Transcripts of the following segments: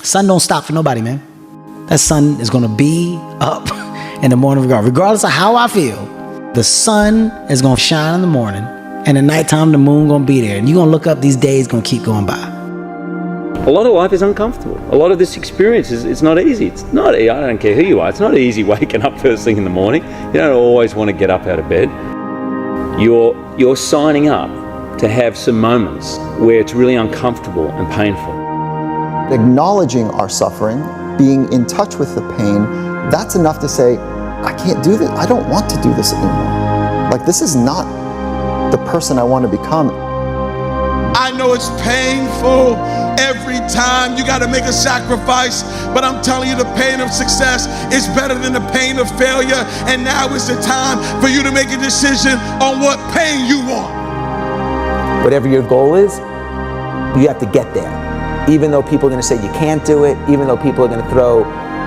Sun don't stop for nobody, man. That sun is going to be up in the morning regardless of how I feel. The sun is going to shine in the morning, and at nighttime the moon going to be there. And you're going to look up, these days going to keep going by. A lot of life is uncomfortable. A lot of this experience it's not easy. It's not, I don't care who you are, it's not easy waking up first thing in the morning. You don't always want to get up out of bed. You're signing up to have some moments where it's really uncomfortable and painful. Acknowledging our suffering, being in touch with the pain, that's enough to say, I can't do this. I don't want to do this anymore. Like, this is not the person I want to become. I know it's painful every time you got to make a sacrifice, but I'm telling you, the pain of success is better than the pain of failure. And now is the time for you to make a decision on what pain you want. Whatever your goal is, you have to get there. Even though people are going to say you can't do it, even though people are going to throw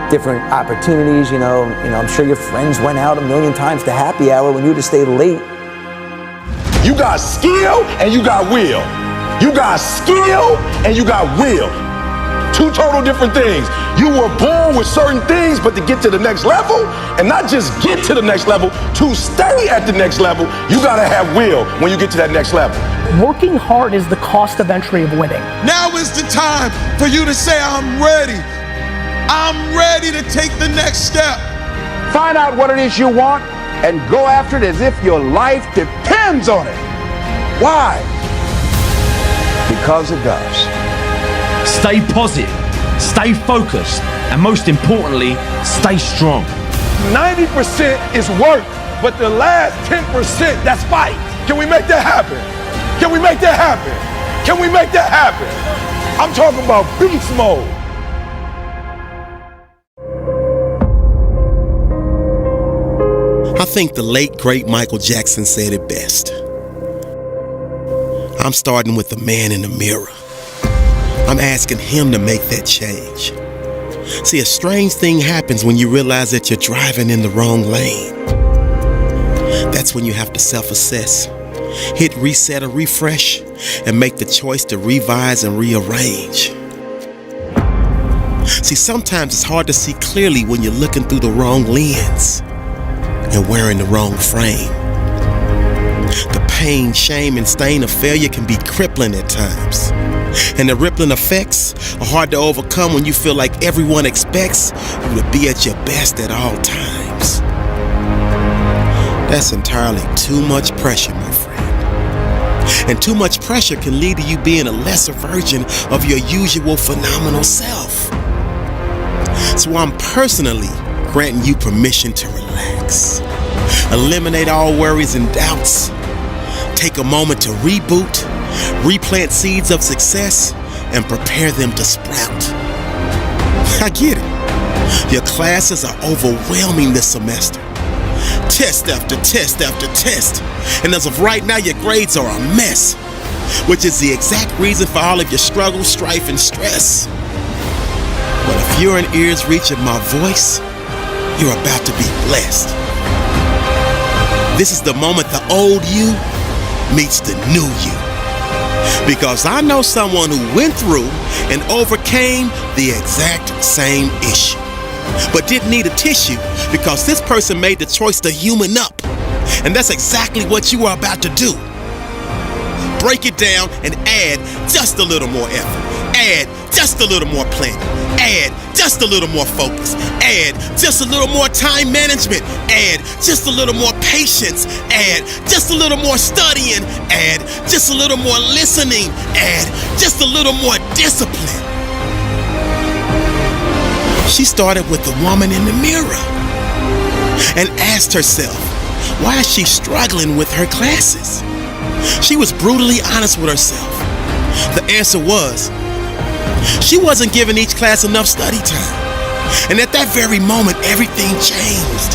different opportunities, you know, I'm sure your friends went out 1,000,000 times to happy hour when you had to stay late. You got skill and you got will. You got skill and you got will. Two total different things. You were born with certain things, but to get to the next level, and not just get to the next level, to stay at the next level, you gotta have will when you get to that next level. Working hard is the cost of entry of winning. Now is the time for you to say, I'm ready. I'm ready to take the next step. Find out what it is you want and go after it as if your life depends on it. Why? Because it does. Stay positive, stay focused, and most importantly, stay strong. 90% is work, but the last 10%, that's fight. Can we make that happen? Can we make that happen? Can we make that happen? I'm talking about beast mode. I think the late, great Michael Jackson said it best. I'm starting with the man in the mirror. I'm asking him to make that change. See, a strange thing happens when you realize that you're driving in the wrong lane. That's when you have to self-assess, hit reset or refresh, and make the choice to revise and rearrange. See, sometimes it's hard to see clearly when you're looking through the wrong lens and wearing the wrong frame. The pain, shame, and stain of failure can be crippling at times. And the rippling effects are hard to overcome when you feel like everyone expects you to be at your best at all times. That's entirely too much pressure, my friend. And too much pressure can lead to you being a lesser version of your usual phenomenal self. So I'm personally granting you permission to relax. Eliminate all worries and doubts. Take a moment to reboot, replant seeds of success, and prepare them to sprout. I get it. Your classes are overwhelming this semester. Test after test after test. And as of right now, your grades are a mess, which is the exact reason for all of your struggle, strife, and stress. But if you're in ear's reach of my voice, you're about to be blessed. This is the moment the old you meets the new you. Because I know someone who went through and overcame the exact same issue, but didn't need a tissue because this person made the choice to human up. And that's exactly what you are about to do. Break it down and add just a little more effort. Add just a little more planning. Add just a little more focus. Add just a little more time management. Add just a little more patience. Add just a little more studying. Add just a little more listening. Add just a little more discipline. She started with the woman in the mirror and asked herself, why is she struggling with her classes? She was brutally honest with herself. The answer was, she wasn't giving each class enough study time. And at that very moment, everything changed.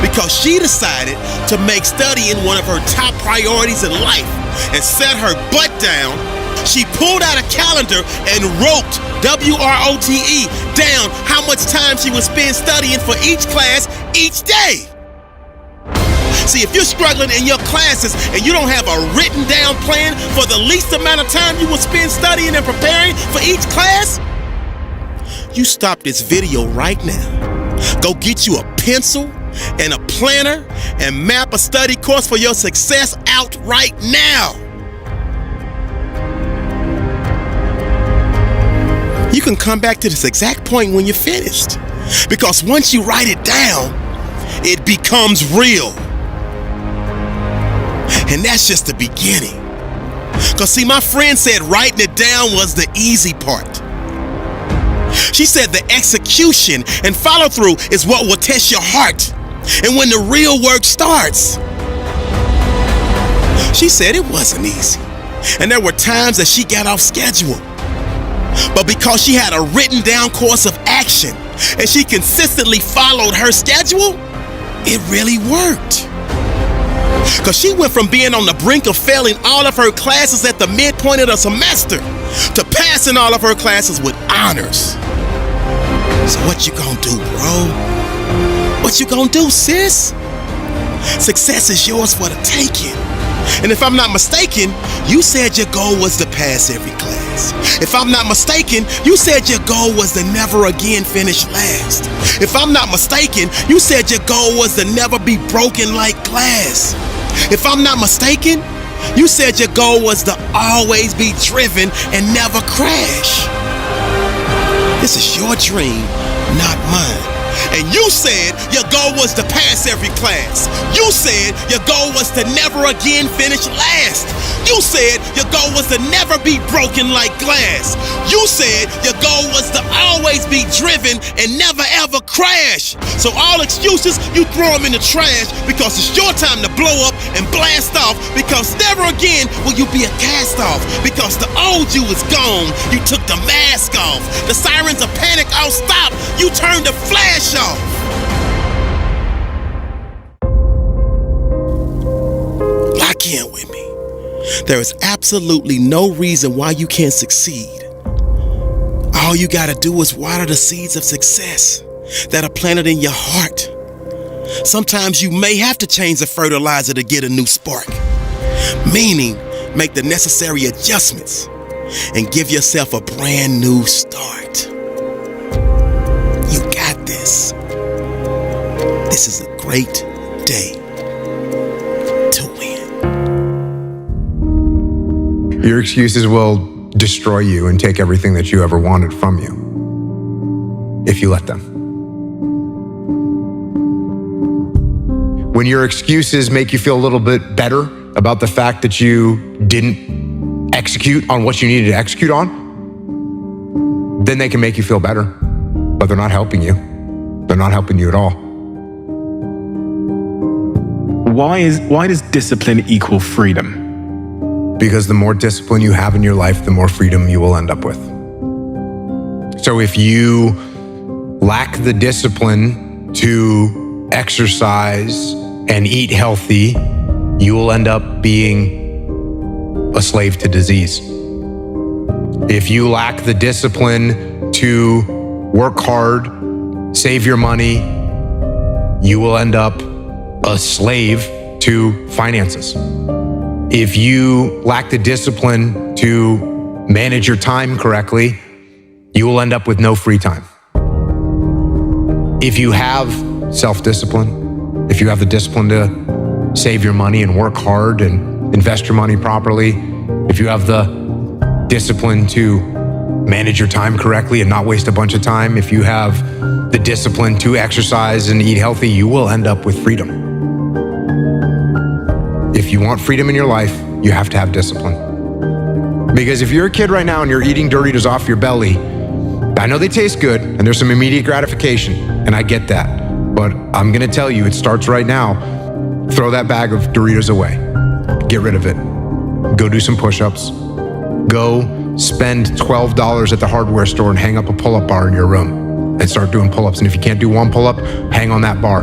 Because she decided to make studying one of her top priorities in life and set her butt down. She pulled out a calendar and wrote, WROTE, down how much time she would spend studying for each class each day. See, if you're struggling in your classes and you don't have a written down plan for the least amount of time you will spend studying and preparing for each class, you stop this video right now. Go get you a pencil and a planner and map a study course for your success out right now. You can come back to this exact point when you're finished. Because once you write it down, it becomes real. And that's just the beginning. Because see, my friend said writing it down was the easy part. She said the execution and follow through is what will test your heart. And when the real work starts, she said it wasn't easy. And there were times that she got off schedule. But because she had a written down course of action and she consistently followed her schedule, it really worked. Because she went from being on the brink of failing all of her classes at the midpoint of the semester to passing all of her classes with honors. So what you gonna do, bro? What you gonna do, sis? Success is yours for the taking. And if I'm not mistaken, you said your goal was to pass every class. If I'm not mistaken, you said your goal was to never again finish last. If I'm not mistaken, you said your goal was to never be broken like glass. If I'm not mistaken, you said your goal was to always be driven and never crash. This is your dream, not mine. And you said your goal was to pass every class. You said your goal was to never again finish last. You said your goal was to never be broken like glass. You said your goal was to always be driven and never ever crash. So all excuses, you throw them in the trash because it's your time to blow up and blast off, because never again will you be a cast off, because the old you is gone. You took the mask off. The sirens of panic all stopped. You turned the flash off. Lock in with me. There is absolutely no reason why you can't succeed. All you gotta do is water the seeds of success that are planted in your heart. Sometimes you may have to change the fertilizer to get a new spark, meaning make the necessary adjustments and give yourself a brand new start. You got this. This is a great day to win. Your excuses will destroy you and take everything that you ever wanted from you if you let them. When your excuses make you feel a little bit better about the fact that you didn't execute on what you needed to execute on, then they can make you feel better, but they're not helping you. They're not helping you at all. Why does discipline equal freedom? Because the more discipline you have in your life, the more freedom you will end up with. So if you lack the discipline to exercise and eat healthy, you will end up being a slave to disease. If you lack the discipline to work hard, save your money, you will end up a slave to finances. If you lack the discipline to manage your time correctly, you will end up with no free time. If you have self-discipline, if you have the discipline to save your money and work hard and invest your money properly, if you have the discipline to manage your time correctly and not waste a bunch of time, if you have the discipline to exercise and eat healthy, you will end up with freedom. If you want freedom in your life, you have to have discipline. Because if you're a kid right now and you're eating Doritos off your belly, I know they taste good and there's some immediate gratification, and I get that. But I'm gonna tell you, it starts right now. Throw that bag of Doritos away. Get rid of it. Go do some push-ups. Go spend $12 at the hardware store and hang up a pull-up bar in your room and start doing pull-ups. And if you can't do one pull-up, hang on that bar.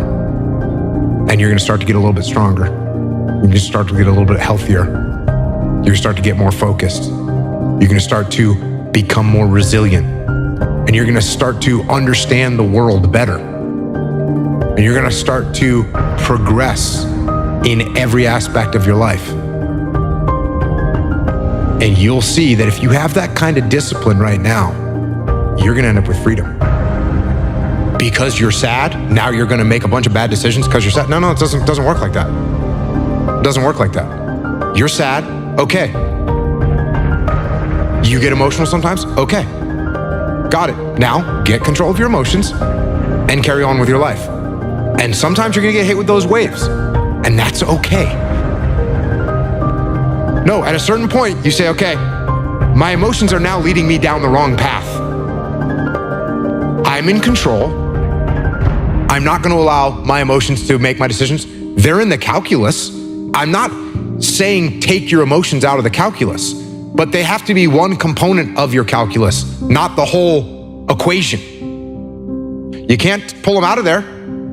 And you're gonna start to get a little bit stronger. You're gonna start to get a little bit healthier. You're gonna start to get more focused. You're gonna start to become more resilient. And you're gonna start to understand the world better. And you're gonna start to progress in every aspect of your life. And you'll see that if you have that kind of discipline right now, you're gonna end up with freedom. Because you're sad, now you're gonna make a bunch of bad decisions because you're sad. No, it doesn't work like that. It doesn't work like that. You're sad, okay. You get emotional sometimes, okay. Got it. Now, get control of your emotions and carry on with your life. And sometimes you're gonna get hit with those waves, and that's okay. No, at a certain point, you say, okay, my emotions are now leading me down the wrong path. I'm in control. I'm not gonna allow my emotions to make my decisions. They're in the calculus. I'm not saying take your emotions out of the calculus, but they have to be one component of your calculus, not the whole equation. You can't pull them out of there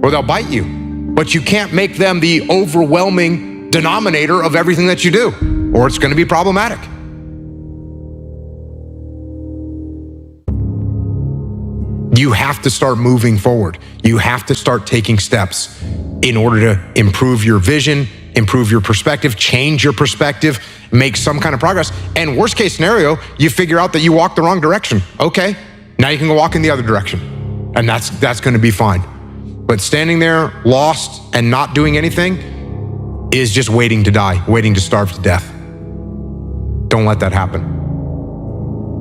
or they'll bite you, but you can't make them the overwhelming denominator of everything that you do, or it's gonna be problematic. You have to start moving forward. You have to start taking steps in order to improve your vision, improve your perspective, change your perspective, make some kind of progress. And worst case scenario, you figure out that you walked the wrong direction. Okay, now you can go walk in the other direction. And that's gonna be fine. But standing there lost and not doing anything is just waiting to die, waiting to starve to death. Don't let that happen.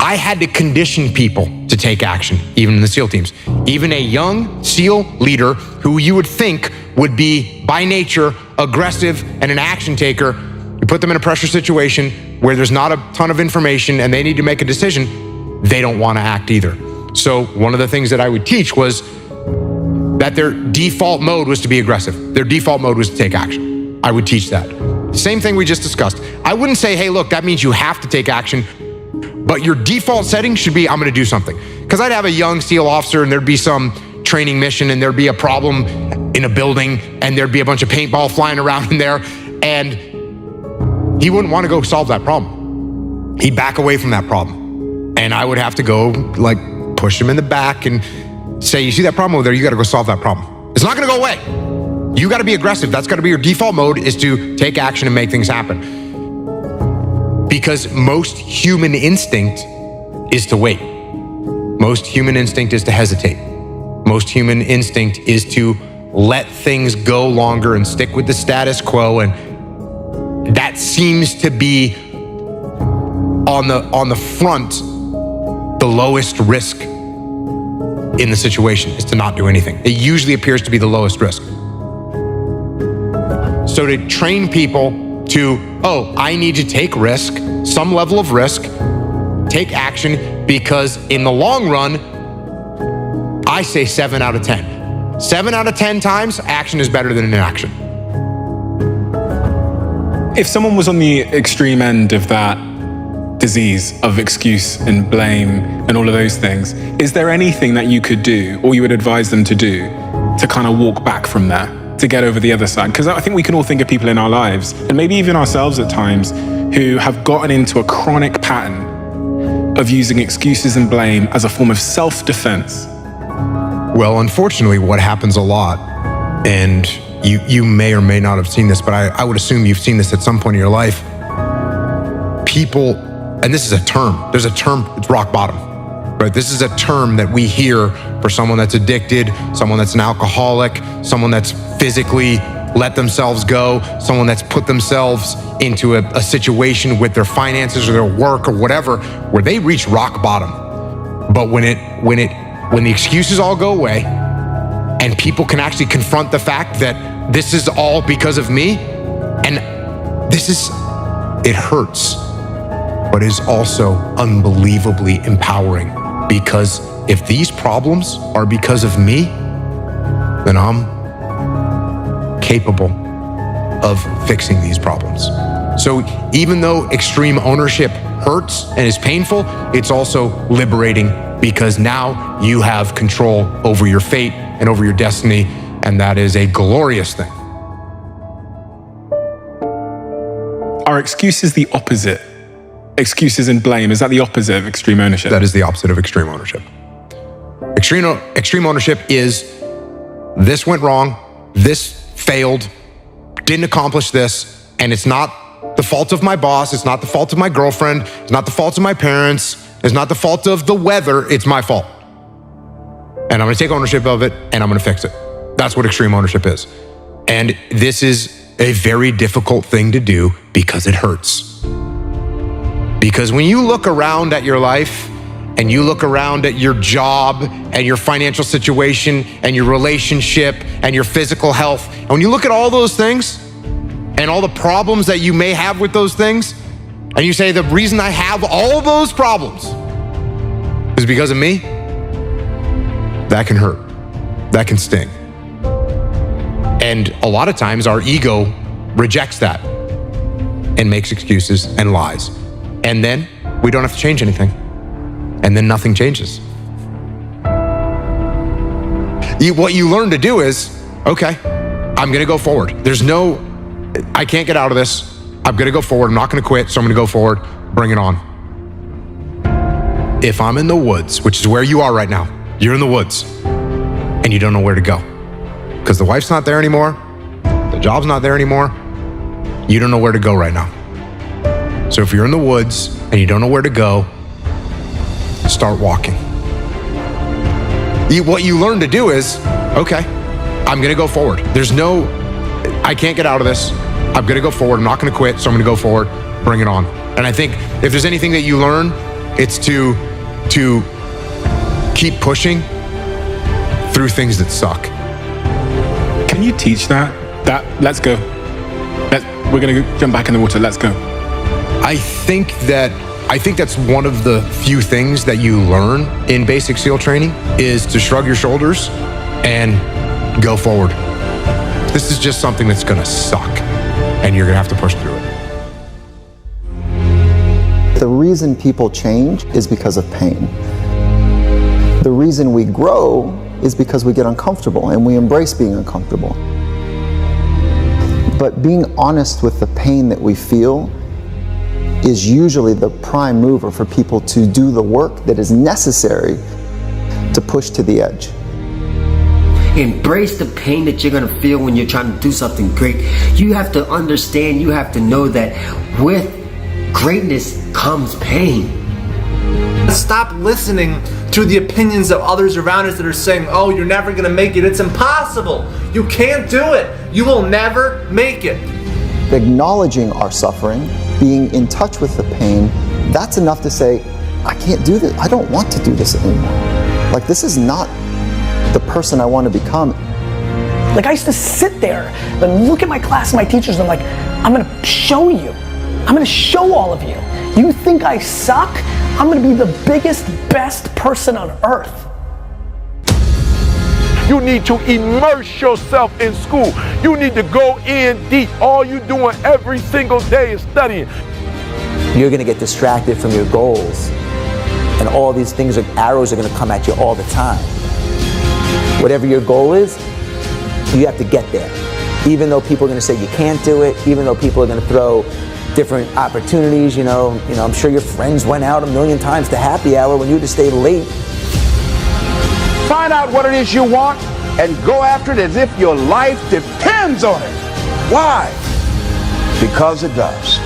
I had to condition people to take action, even in the SEAL teams. Even a young SEAL leader who you would think would be by nature aggressive and an action taker, you put them in a pressure situation where there's not a ton of information and they need to make a decision, they don't want to act either. So one of the things that I would teach was that their default mode was to be aggressive. Their default mode was to take action. I would teach that. Same thing we just discussed. I wouldn't say, hey, look, that means you have to take action, but your default setting should be, I'm gonna do something. Because I'd have a young SEAL officer and there'd be some training mission and there'd be a problem in a building and there'd be a bunch of paintball flying around in there, and he wouldn't want to go solve that problem. He'd back away from that problem. And I would have to go like push him in the back and say, you see that problem over there, you gotta go solve that problem. It's not gonna go away. You gotta be aggressive. That's gotta be your default mode, is to take action and make things happen. Because most human instinct is to wait. Most human instinct is to hesitate. Most human instinct is to let things go longer and stick with the status quo, and that seems to be on the front, the lowest risk in the situation is to not do anything. It usually appears to be the lowest risk. So to train people to, I need to take risk, some level of risk, take action, because in the long run, I say 7 out of 10. 7 out of 10 times, action is better than inaction. If someone was on the extreme end of that disease of excuse and blame and all of those things, is there anything that you could do or you would advise them to do to kind of walk back from there, to get over the other side? Because I think we can all think of people in our lives, and maybe even ourselves at times, who have gotten into a chronic pattern of using excuses and blame as a form of self-defense. Well, unfortunately, what happens a lot, and you may or may not have seen this, but I would assume you've seen this at some point in your life, people, and this is a term, there's a term, it's rock bottom, right? This is a term that we hear for someone that's addicted, someone that's an alcoholic, someone that's physically let themselves go, someone that's put themselves into a situation with their finances or their work or whatever, where they reach rock bottom. But when the excuses all go away and people can actually confront the fact that this is all because of me, and it hurts, but is also unbelievably empowering, because if these problems are because of me, then I'm capable of fixing these problems. So even though extreme ownership hurts and is painful, it's also liberating, because now you have control over your fate and over your destiny, and that is a glorious thing. Are excuses the opposite? Excuses and blame, is that the opposite of extreme ownership? That is the opposite of extreme ownership. Extreme ownership is, this went wrong, this failed, didn't accomplish this, and it's not the fault of my boss, it's not the fault of my girlfriend, it's not the fault of my parents, it's not the fault of the weather, it's my fault. and I'm going to take ownership of it, and I'm going to fix it. That's what extreme ownership is. And this is a very difficult thing to do because it hurts. Because when you look around at your life and you look around at your job and your financial situation and your relationship and your physical health, and when you look at all those things and all the problems that you may have with those things, and you say, the reason I have all those problems is because of me, that can hurt. That can sting. And a lot of times our ego rejects that and makes excuses and lies. And then we don't have to change anything. And then nothing changes. What you learn to do is, okay, I'm gonna go forward. I can't get out of this. I'm gonna go forward. I'm not gonna quit, so I'm gonna go forward. Bring it on. If I'm in the woods, which is where you are right now, you're in the woods and you don't know where to go because the wife's not there anymore, the job's not there anymore, you don't know where to go right now. So if you're in the woods and you don't know where to go, start walking. What you learn to do is, okay, I'm gonna go forward. I can't get out of this. I'm gonna go forward. I'm not gonna quit, so I'm gonna go forward. Bring it on. And I think if there's anything that you learn, it's to keep pushing through things that suck. Can you teach that? Let's go. We're gonna jump back in the water. Let's go. I think that's one of the few things that you learn in basic SEAL training is to shrug your shoulders and go forward. This is just something that's gonna suck and you're gonna have to push through it. The reason people change is because of pain. The reason we grow is because we get uncomfortable and we embrace being uncomfortable. But being honest with the pain that we feel is usually the prime mover for people to do the work that is necessary to push to the edge. Embrace the pain that you're gonna feel when you're trying to do something great. You have to understand, you have to know that with greatness comes pain. Stop listening to the opinions of others around us that are saying, oh, you're never gonna make it, it's impossible, you can't do it, you will never make it. Acknowledging our suffering, being in touch with the pain, that's enough to say, I can't do this, I don't want to do this anymore. Like, this is not the person I want to become. Like, I used to sit there and look at my class and my teachers and I'm like, I'm gonna show you. I'm gonna show all of you. You think I suck? I'm gonna be the biggest, best person on earth. You need to immerse yourself in school. You need to go in deep. All you doing every single day is studying. You're gonna get distracted from your goals. And all these things, arrows are gonna come at you all the time. Whatever your goal is, you have to get there. Even though people are gonna say you can't do it, even though people are gonna throw different opportunities, you know, I'm sure your friends went out 1,000,000 times to happy hour when you just stayed late. Find out what it is you want and go after it as if your life depends on it. Why? Because it does.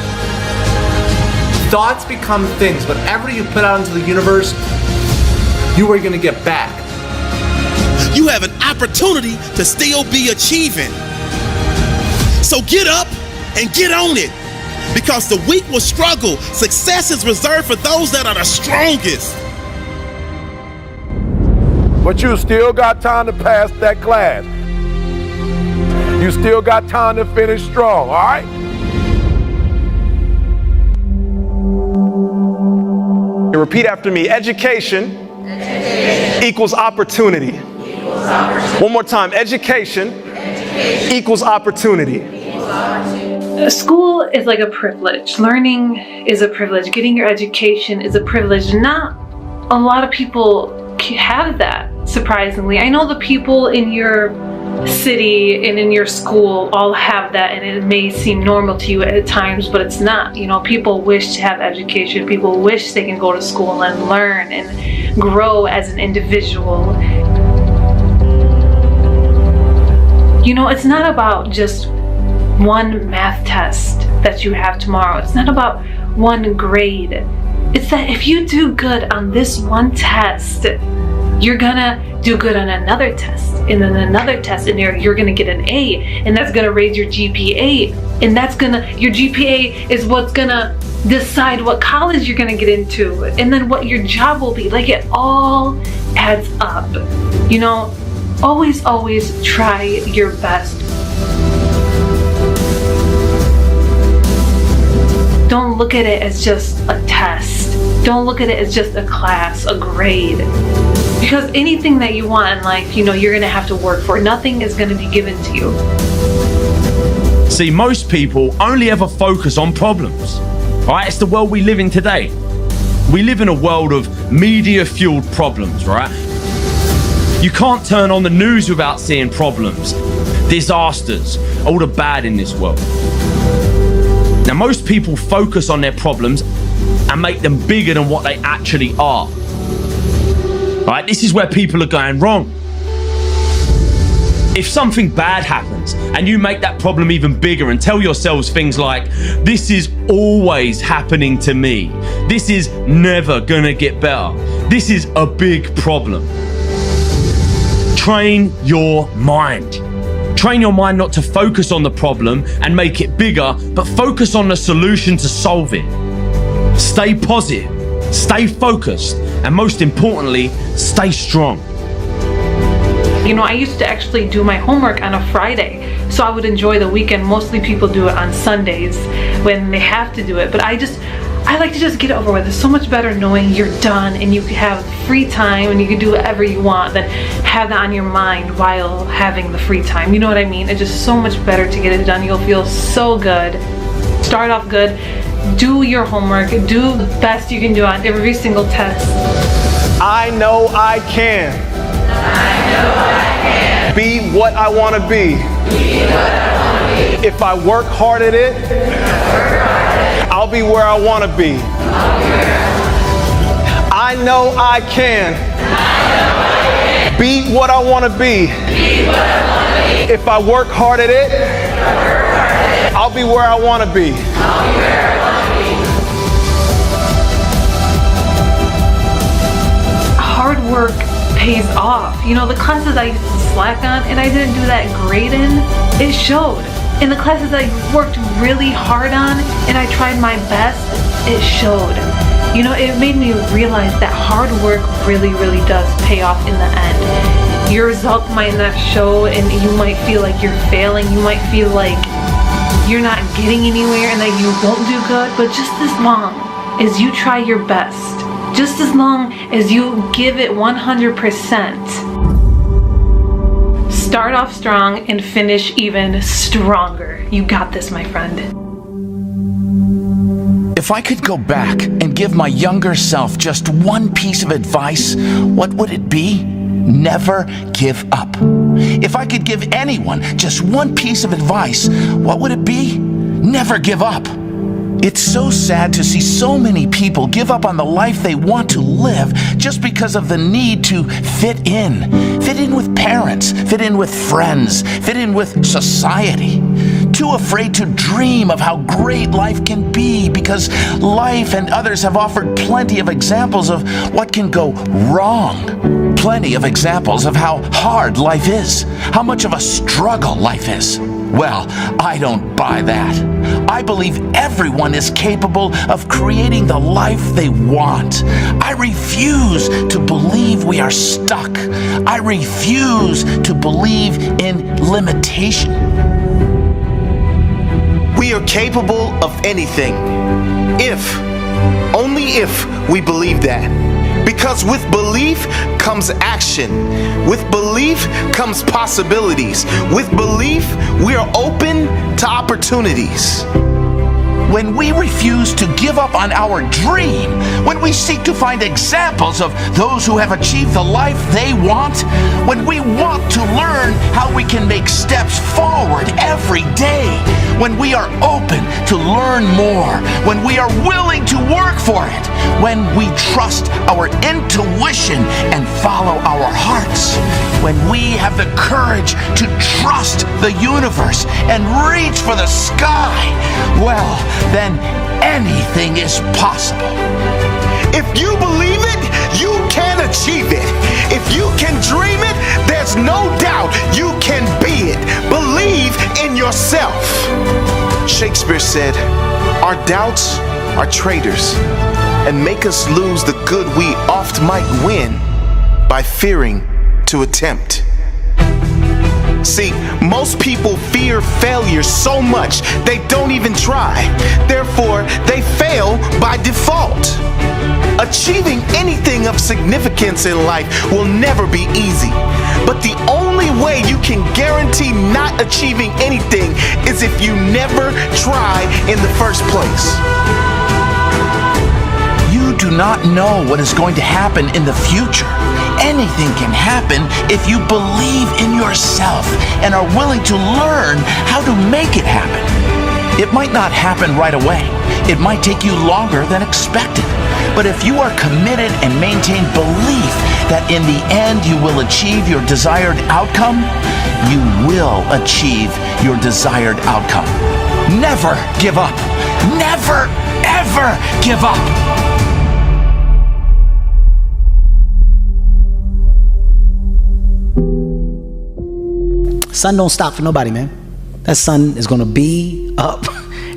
Thoughts become things. Whatever you put out into the universe, you are going to get back. You have an opportunity to still be achieving. So get up and get on it. Because the weak will struggle. Success is reserved for those that are the strongest. But you still got time to pass that class. You still got time to finish strong, all right? Repeat after me. Education equals opportunity. One more time. Education equals opportunity. School is like a privilege. Learning is a privilege. Getting your education is a privilege. Not a lot of people have that, surprisingly. I know the people in your city and in your school all have that, and it may seem normal to you at times, but it's not. You know, people wish to have education. People wish they can go to school and learn and grow as an individual. You know, it's not about just one math test that you have tomorrow. It's not about one grade. It's that if you do good on this one test, you're gonna do good on another test, and then another test, and you're gonna get an A, and that's gonna raise your GPA, and your GPA is what's gonna decide what college you're gonna get into, and then what your job will be. Like, it all adds up. You know, always try your best. Don't look at it as just a test. Don't look at it as just a class, a grade. Because anything that you want in life, you know, you're gonna have to work for. Nothing is gonna be given to you. See, most people only ever focus on problems. Right? It's the world we live in today. We live in a world of media-fueled problems, right? You can't turn on the news without seeing problems, disasters, all the bad in this world. Now, most people focus on their problems and make them bigger than what they actually are. Right? This is where people are going wrong. If something bad happens and you make that problem even bigger and tell yourselves things like, this is always happening to me, this is never gonna get better, this is a big problem. Train your mind. Train your mind not to focus on the problem and make it bigger, but focus on the solution to solve it. Stay positive, stay focused, and most importantly, stay strong. You know, I used to actually do my homework on a Friday, so I would enjoy the weekend. Mostly people do it on Sundays when they have to do it, but I like to just get it over with. It's so much better knowing you're done and you can have free time and you can do whatever you want than have that on your mind while having the free time. You know what I mean? It's just so much better to get it done. You'll feel so good. Start off good. Do your homework. Do the best you can do on every single test. I know I can. Be what I want to be. If I work hard at it, I'll be where I want to be. I know I can. Be what I want to be. If I work hard at it, I'll be where I want to be. Hard work pays off. You know, the classes I used to slack on and I didn't do that great in, it showed. In the classes I worked really hard on and I tried my best, it showed. You know, it made me realize that hard work really does pay off in the end. Your results might not show and you might feel like you're failing. You might feel like you're not getting anywhere and that you won't do good, but just as long as you try your best, just as long as you give it 100%, start off strong and finish even stronger. You got this, my friend. If I could go back and give my younger self just one piece of advice, what would it be? Never give up. If I could give anyone just one piece of advice, what would it be? Never give up. It's so sad to see so many people give up on the life they want to live just because of the need to fit in. Fit in with parents, fit in with friends, fit in with society. Too afraid to dream of how great life can be because life and others have offered plenty of examples of what can go wrong. Plenty of examples of how hard life is, how much of a struggle life is. Well, I don't buy that. I believe everyone is capable of creating the life they want. I refuse to believe we are stuck. I refuse to believe in limitation. We are capable of anything, only if we believe that. Because with belief comes action. With belief comes possibilities. With belief, we are open to opportunities. When we refuse to give up on our dream, when we seek to find examples of those who have achieved the life they want, when we want to learn how we can make steps forward every day, when we are open to learn more, when we are willing to work for it, when we trust our intuition and follow our hearts, when we have the courage to trust the universe and reach for the sky, well, then anything is possible. If you believe it, you can achieve it. If you can dream it, there's no doubt you can be it. Believe in yourself. Shakespeare said, our doubts are traitors and make us lose the good we oft might win by fearing to attempt. See, most people fear failure so much they don't even try. Therefore, they fail by default. Achieving anything of significance in life will never be easy. But the only way you can guarantee not achieving anything is if you never try in the first place. You do not know what is going to happen in the future. Anything can happen if you believe in yourself and are willing to learn how to make it happen. It might not happen right away. It might take you longer than expected. But if you are committed and maintain belief that in the end you will achieve your desired outcome, you will achieve your desired outcome. Never give up. Never, ever give up. Sun don't stop for nobody, man. That sun is going to be up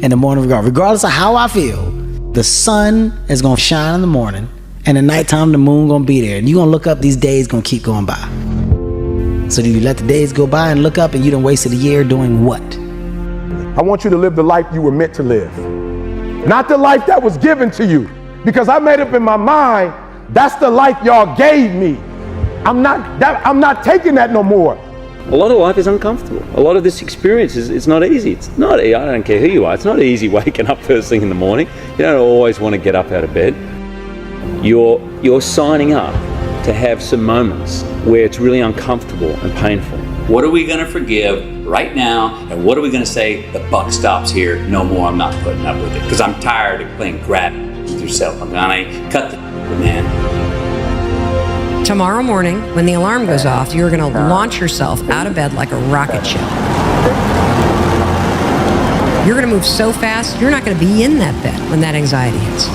in the morning regardless of how I feel. The sun is going to shine in the morning, and at nighttime the moon going to be there, and you're going to look up, these days going to keep going by. So do you let the days go by and look up and you done wasted a year doing what? I want you to live the life you were meant to live. Not the life that was given to you. Because I made up in my mind, that's the life y'all gave me. I'm not taking that no more. A lot of life is uncomfortable. A lot of this experience is not easy. It's not, I don't care who you are, it's not easy waking up first thing in the morning. You don't always want to get up out of bed. You're signing up to have some moments where it's really uncomfortable and painful. What are we going to forgive right now, and what are we going to say, the buck stops here, no more, I'm not putting up with it, because I'm tired of playing grab with yourself. I'm going to cut the man. Tomorrow morning, when the alarm goes off, you're going to launch yourself out of bed like a rocket ship. You're going to move so fast, you're not going to be in that bed when that anxiety hits.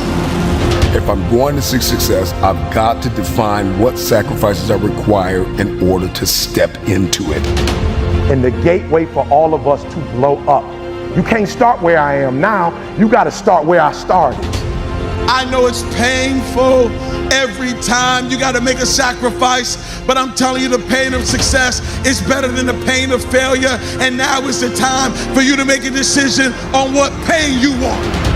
If I'm going to seek success, I've got to define what sacrifices are required in order to step into it. And the gateway for all of us to blow up. You can't start where I am now, you got to start where I started. I know it's painful every time you got to make a sacrifice, but I'm telling you, the pain of success is better than the pain of failure. And now is the time for you to make a decision on what pain you want.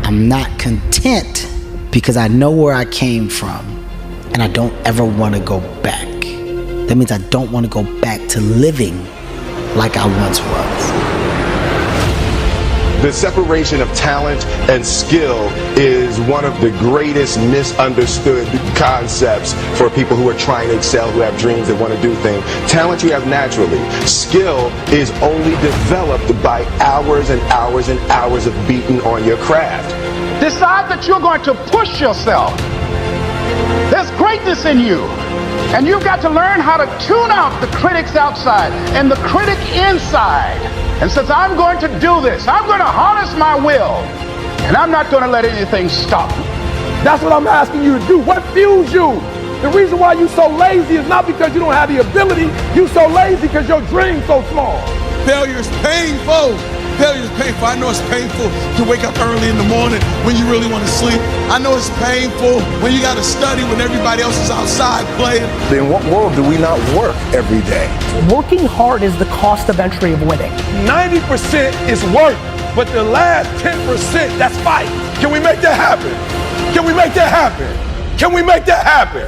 I'm not content because I know where I came from and I don't ever want to go back. That means I don't want to go back to living like I once was. The separation of talent and skill is one of the greatest misunderstood concepts for people who are trying to excel, who have dreams that want to do things. Talent you have naturally. Skill is only developed by hours and hours and hours of beating on your craft. Decide that you're going to push yourself. There's greatness in you. And you've got to learn how to tune out the critics outside and the critic inside. And since I'm going to do this, I'm going to harness my will, and I'm not going to let anything stop me. That's what I'm asking you to do. What fuels you? The reason why you're so lazy is not because you don't have the ability. You're so lazy because your dream's so small. Failure is painful. Failure is painful. I know it's painful to wake up early in the morning when you really want to sleep. I know it's painful when you got to study when everybody else is outside playing. In what world do we not work every day? Working hard is the cost of entry of winning. 90% is work, but the last 10%, that's fight. Can we make that happen? Can we make that happen? Can we make that happen?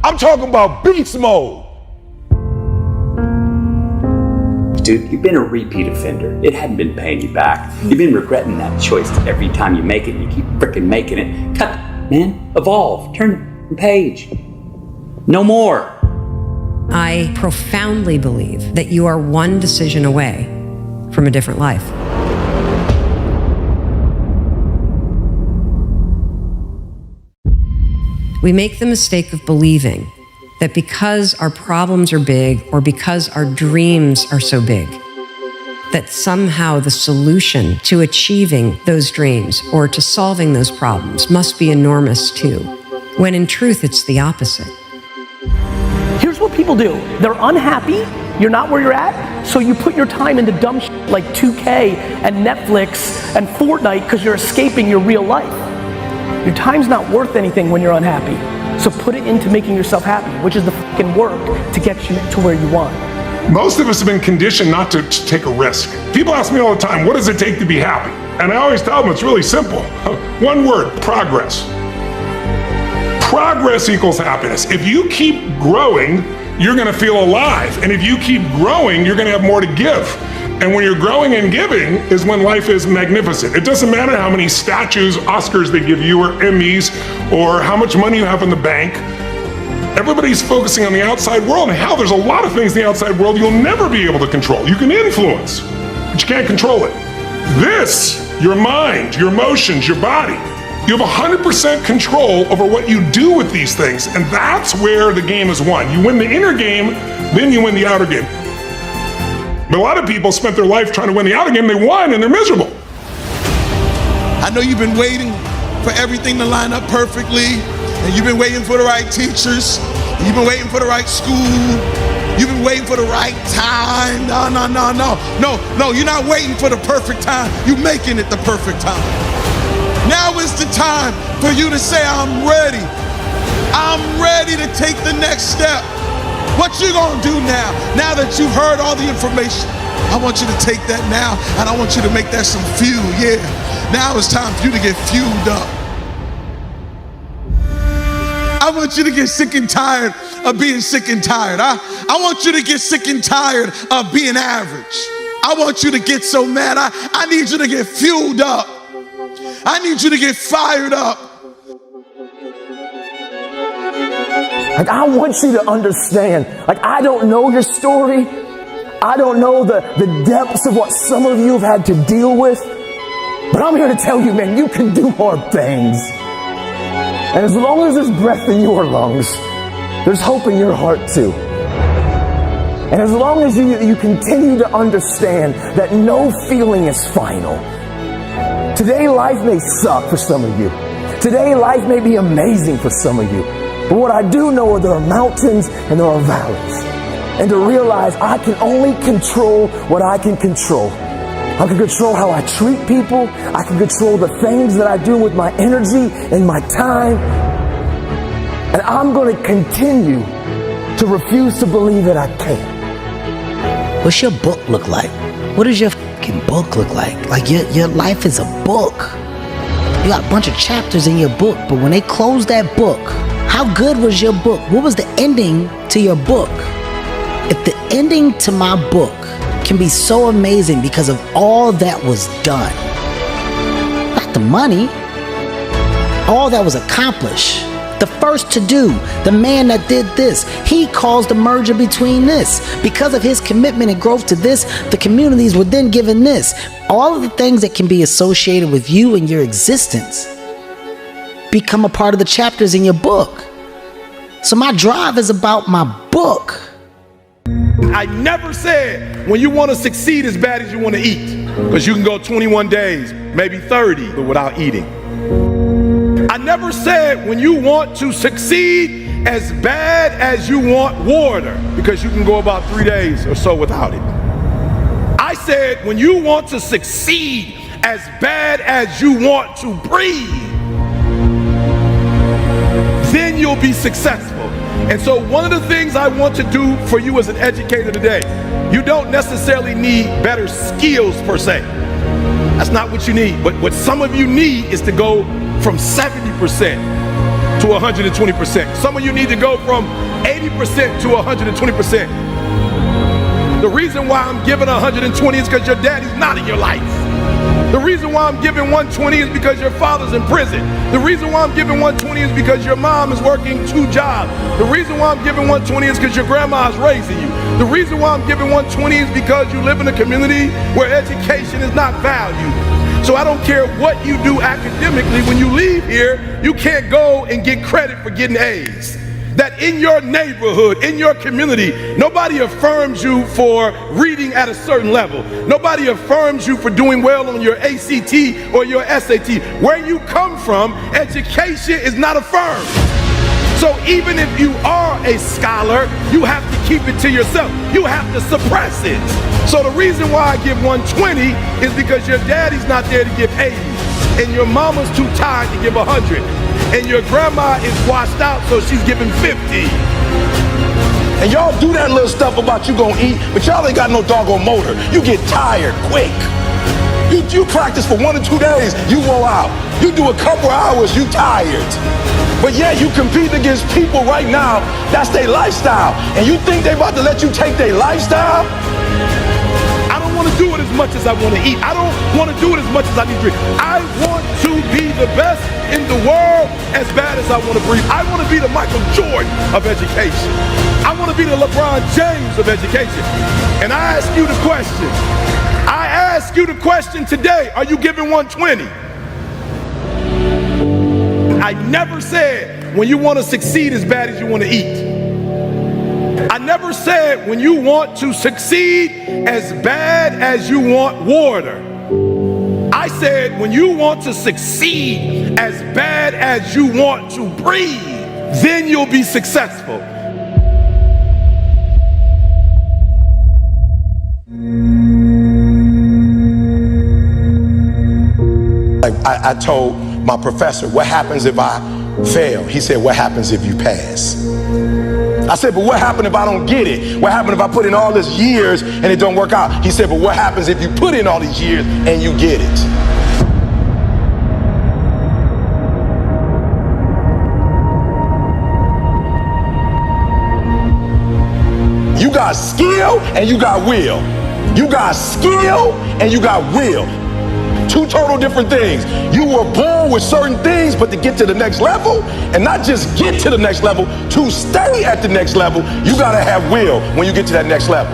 I'm talking about beast mode. Dude, you've been a repeat offender. It hadn't been paying you back. You've been regretting that choice every time you make it, and you keep frickin' making it. Cut, man. Evolve. Turn the page. No more. I profoundly believe that you are one decision away from a different life. We make the mistake of believing that because our problems are big or because our dreams are so big, that somehow the solution to achieving those dreams or to solving those problems must be enormous too, when in truth it's the opposite. Here's what people do. They're unhappy, you're not where you're at, so you put your time into dumb shit like 2K and Netflix and Fortnite because you're escaping your real life. Your time's not worth anything when you're unhappy. So put it into making yourself happy, which is the fucking work to get you to where you want. Most of us have been conditioned not to take a risk. People ask me all the time, what does it take to be happy? And I always tell them it's really simple. One word, progress. Progress equals happiness. If you keep growing, you're gonna feel alive. And if you keep growing, you're gonna have more to give. And when you're growing and giving is when life is magnificent. It doesn't matter how many statues, Oscars they give you, or Emmys, or how much money you have in the bank. Everybody's focusing on the outside world, and hell, there's a lot of things in the outside world you'll never be able to control. You can influence, but you can't control it. This, your mind, your emotions, your body, you have 100% control over what you do with these things, and that's where the game is won. You win the inner game, then you win the outer game. But a lot of people spent their life trying to win the outer game, they won, and they're miserable. I know you've been waiting for everything to line up perfectly, and you've been waiting for the right teachers, and you've been waiting for the right school, you've been waiting for the right time. No, you're not waiting for the perfect time, you're making it the perfect time. Now is the time for you to say, I'm ready. I'm ready to take the next step. What you gonna do now that you've heard all the information? I want you to take that now, and I want you to make that some fuel, yeah. Now it's time for you to get fueled up. I want you to get sick and tired of being sick and tired. I want you to get sick and tired of being average. I want you to get so mad. I need you to get fueled up. I need you to get fired up. Like, I want you to understand, like, I don't know your story. I don't know the depths of what some of you have had to deal with. But I'm here to tell you, man, you can do more things. And as long as there's breath in your lungs, there's hope in your heart too. And as long as you continue to understand that no feeling is final. Today life may suck for some of you. Today life may be amazing for some of you. But what I do know are there are mountains and there are valleys. And to realize I can only control what I can control. I can control how I treat people. I can control the things that I do with my energy and my time. And I'm going to continue to refuse to believe that I can't. What's your book look like? What does your fucking book look like? Like your life is a book. You got a bunch of chapters in your book, but when they close that book, how good was your book? What was the ending to your book? If the ending to my book can be so amazing because of all that was done, not the money, all that was accomplished, the first to do, the man that did this, he caused the merger between this. Because of his commitment and growth to this, the communities were then given this. All of the things that can be associated with you and your existence become a part of the chapters in your book. So my drive is about my book. I never said when you want to succeed as bad as you want to eat, because you can go 21 days, maybe 30 without eating. I never said when you want to succeed as bad as you want water, because you can go about 3 days or so without it. I said when you want to succeed as bad as you want to breathe, then you'll be successful. And so one of the things I want to do for you as an educator today, you don't necessarily need better skills per se. That's not what you need. But what some of you need is to go from 70% to 120%. Some of you need to go from 80% to 120%. The reason why I'm giving 120 is because your daddy's not in your life. The reason why I'm giving 120 is because your father's in prison. The reason why I'm giving 120 is because your mom is working 2 jobs. The reason why I'm giving 120 is because your grandma is raising you. The reason why I'm giving 120 is because you live in a community where education is not valued. So I don't care what you do academically, when you leave here, you can't go and get credit for getting A's. that in your neighborhood, in your community, nobody affirms you for reading at a certain level. Nobody affirms you for doing well on your ACT or your SAT. Where you come from, education is not affirmed. So even if you are a scholar, you have to keep it to yourself. You have to suppress it. So the reason why I give 120 is because your daddy's not there to give 80, and your mama's too tired to give 100. And your grandma is washed out, so she's giving 50. And y'all do that little stuff about you gonna eat, but y'all ain't got no doggone motor. You get tired quick. You practice for 1 or 2 days, you wore out. You do a couple hours, you tired. But yeah, you compete against people right now, that's their lifestyle. And you think they about to let you take their lifestyle? I don't want to do it as much as I want to eat. I don't want to do it as much as I need to drink. I want to be the best in the world as bad as I want to breathe. I want to be the Michael Jordan of education. I want to be the LeBron James of education. And I ask you the question. I ask you the question today, are you giving 120? I never said when you want to succeed as bad as you want to eat. I never said when you want to succeed as bad as you want water. I said when you want to succeed as bad as you want to breathe, then you'll be successful. I told my professor, what happens if I fail? He said, what happens if you pass? I said, but what happens if I don't get it? What happens if I put in all these years and it don't work out? He said, but what happens if you put in all these years and you get it? You got skill and you got will. You got skill and you got will. Two total different things. You were born with certain things, but to get to the next level, and not just get to the next level, to stay at the next level, you gotta have will when you get to that next level.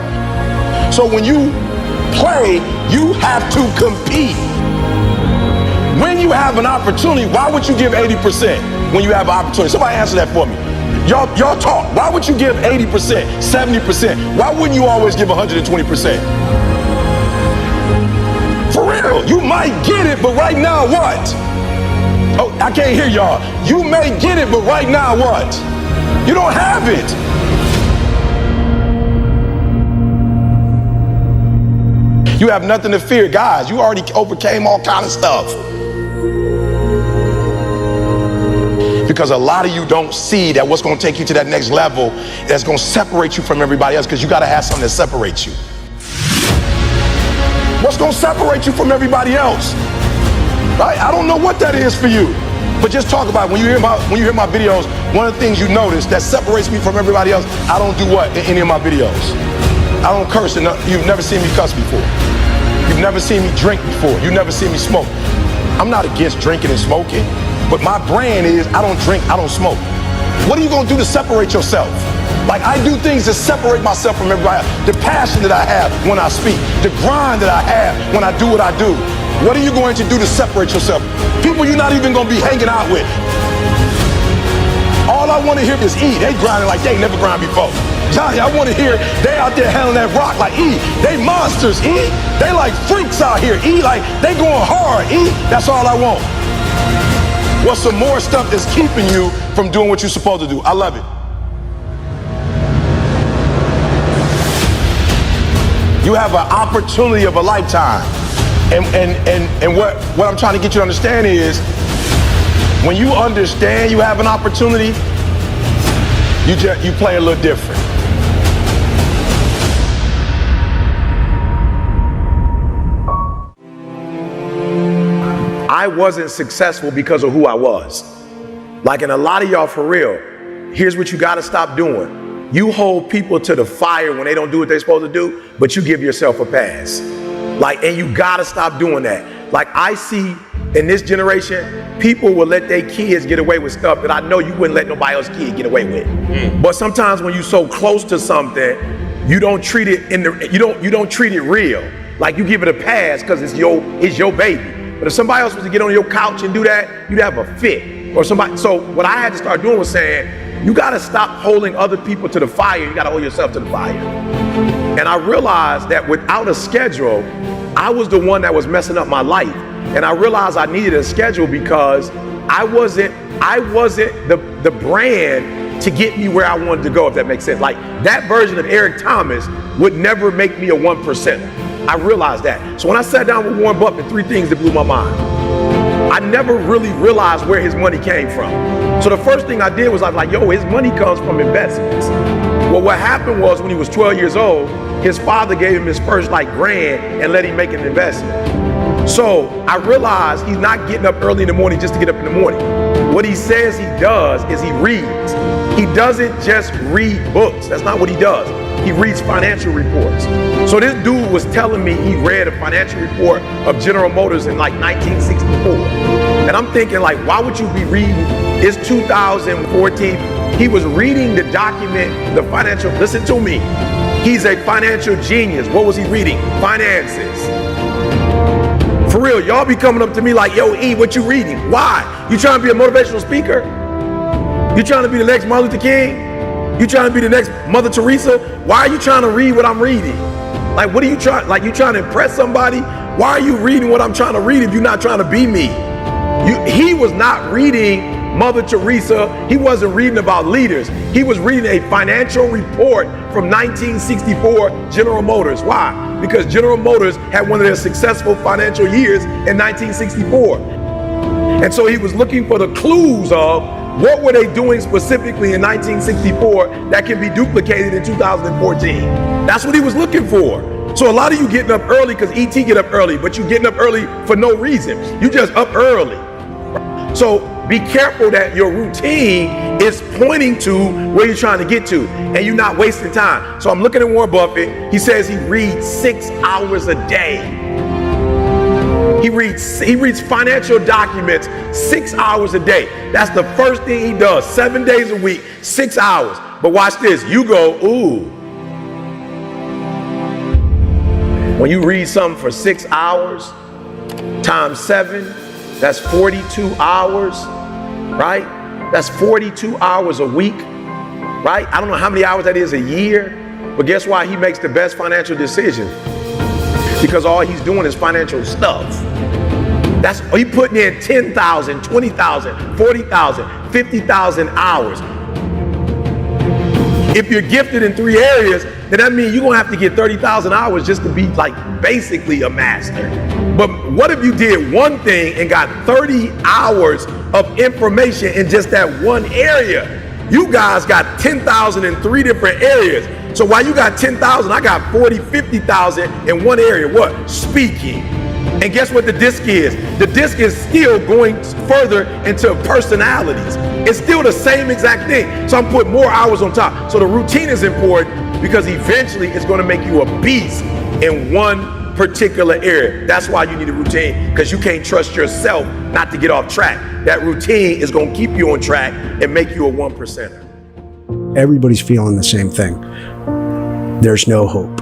So when you play, you have to compete. When you have an opportunity, why would you give 80% when you have an opportunity? Somebody answer that for me. Y'all talk. Why would you give 80%, 70%? Why wouldn't you always give 120%? For real, you might get it, but right now what? Oh, I can't hear y'all. You may get it, but right now what? You don't have it. You have nothing to fear. Guys, you already overcame all kind of stuff. Because a lot of you don't see that what's going to take you to that next level that's going to separate you from everybody else, because you got to have something that separates you. What's going to separate you from everybody else? Right? I don't know what that is for you, but just talk about it. When you hear my videos, one of the things you notice that separates me from everybody else, I don't do what in any of my videos? I don't curse, and you've never seen me cuss before. You've never seen me drink before. You've never seen me smoke. I'm not against drinking and smoking, but my brand is I don't drink, I don't smoke. What are you going to do to separate yourself? Like, I do things to separate myself from everybody else. The passion that I have when I speak, the grind that I have when I do what I do. What are you going to do to separate yourself? People you're not even going to be hanging out with. All I want to hear is E. They grinding like they never grind before. Johnny, I want to hear they out there handling that rock like E. They monsters, E. They like freaks out here, E. Like, they going hard, E. That's all I want. What's some more stuff that's keeping you from doing what you're supposed to do? I love it. You have an opportunity of a lifetime. And what I'm trying to get you to understand is, when you understand you have an opportunity, you play a little different. I wasn't successful because of who I was. Like, and a lot of y'all, for real, here's what you gotta stop doing. You hold people to the fire when they don't do what they're supposed to do, but you give yourself a pass. Like, and you gotta stop doing that. Like, I see in this generation, people will let their kids get away with stuff that I know you wouldn't let nobody else's kid get away with. But sometimes when you're so close to something, you don't treat it you don't treat it real. Like, you give it a pass because it's your baby. But if somebody else was to get on your couch and do that, you'd have a fit. Or somebody. So what I had to start doing was saying, you got to stop holding other people to the fire. You got to hold yourself to the fire. And I realized that without a schedule, I was the one that was messing up my life. And I realized I needed a schedule because I wasn't the brand to get me where I wanted to go, if that makes sense. Like, that version of Eric Thomas would never make me a 1%er. I realized that. So when I sat down with Warren Buffett, 3 things that blew my mind. I never really realized where his money came from. So the first thing I did was I was like, yo, his money comes from investments. Well, what happened was when he was 12 years old, his father gave him his first $1,000 and let him make an investment. So I realized he's not getting up early in the morning just to get up in the morning. What he says he does is he reads. He doesn't just read books. That's not what he does. He reads financial reports. So this dude was telling me he read a financial report of General Motors in like 1964. And I'm thinking, like, why would you be reading? It's 2014. He was reading the document, the financial, listen to me. He's a financial genius. What was he reading? Finances. For real, y'all be coming up to me like, yo, E, what you reading? Why? You trying to be a motivational speaker? You trying to be the next Martin Luther King? You trying to be the next Mother Teresa? Why are you trying to read what I'm reading? Like, what are you trying, like, you trying to impress somebody? Why are you reading what I'm trying to read if you're not trying to be me? He was not reading Mother Teresa. He wasn't reading about leaders. He was reading a financial report from 1964 General Motors. Why? Because General Motors had one of their successful financial years in 1964. And so he was looking for the clues of what were they doing specifically in 1964 that can be duplicated in 2014. That's what he was looking for. So a lot of you getting up early because ET get up early, but you getting up early for no reason. You just up early. So be careful that your routine is pointing to where you're trying to get to and you're not wasting time. So I'm looking at Warren Buffett. He says he reads 6 hours a day. He reads financial documents 6 hours a day. That's the first thing he does, 7 days a week, 6 hours. But watch this, you go, ooh. When you read something for 6 hours times 7, that's 42 hours, right? That's 42 hours a week, right? I don't know how many hours that is a year, but guess why he makes the best financial decisions? Because all he's doing is financial stuff. That's, he putting in 10,000, 20,000, 40,000, 50,000 hours. If you're gifted in 3 areas, then that means you're gonna have to get 30,000 hours just to be like basically a master. But what if you did one thing and got 30 hours of information in just that one area? You guys got 10,000 in 3 different areas. So while you got 10,000, I got 40, 50,000 in one area. What? Speaking. And guess what the disc is? The disc is still going further into personalities. It's still the same exact thing. So I'm putting more hours on top. So the routine is important because eventually it's going to make you a beast in one particular area. That's why you need a routine, because you can't trust yourself not to get off track. That routine is going to keep you on track and make you a 1%er. Everybody's feeling the same thing. There's no hope.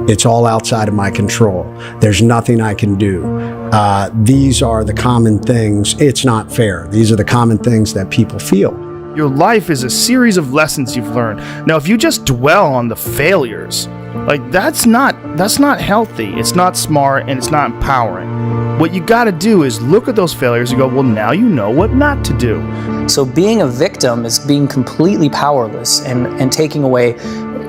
It's all outside of my control. There's nothing I can do. These are the common things. It's not fair. These are the common things that people feel. Your life is a series of lessons you've learned. Now, if you just dwell on the failures, like that's not healthy. It's not smart and it's not empowering. What you got to do is look at those failures and go, well, now you know what not to do. So being a victim is being completely powerless and taking away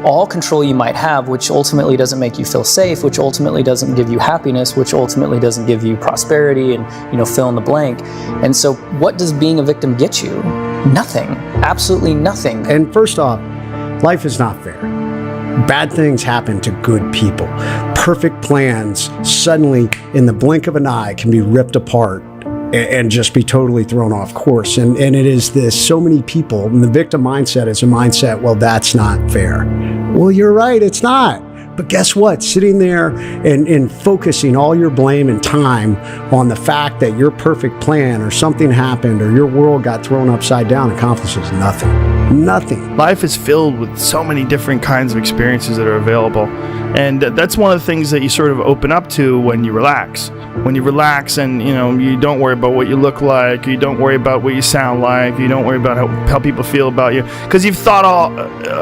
all control you might have, which ultimately doesn't make you feel safe, which ultimately doesn't give you happiness, which ultimately doesn't give you prosperity and, fill in the blank. And so what does being a victim get you? Nothing. Absolutely nothing. And first off, life is not fair. Bad things happen to good people. Perfect plans suddenly, in the blink of an eye, can be ripped apart and just be totally thrown off course. And it is this, so many people, and the victim mindset is a mindset, well, that's not fair. Well, you're right, it's not. But guess what? Sitting there and focusing all your blame and time on the fact that your perfect plan or something happened or your world got thrown upside down accomplishes nothing. Nothing. Life is filled with so many different kinds of experiences that are available. And that's one of the things that you sort of open up to when you relax. When you relax and, you don't worry about what you look like, you don't worry about what you sound like, you don't worry about how people feel about you, because you've thought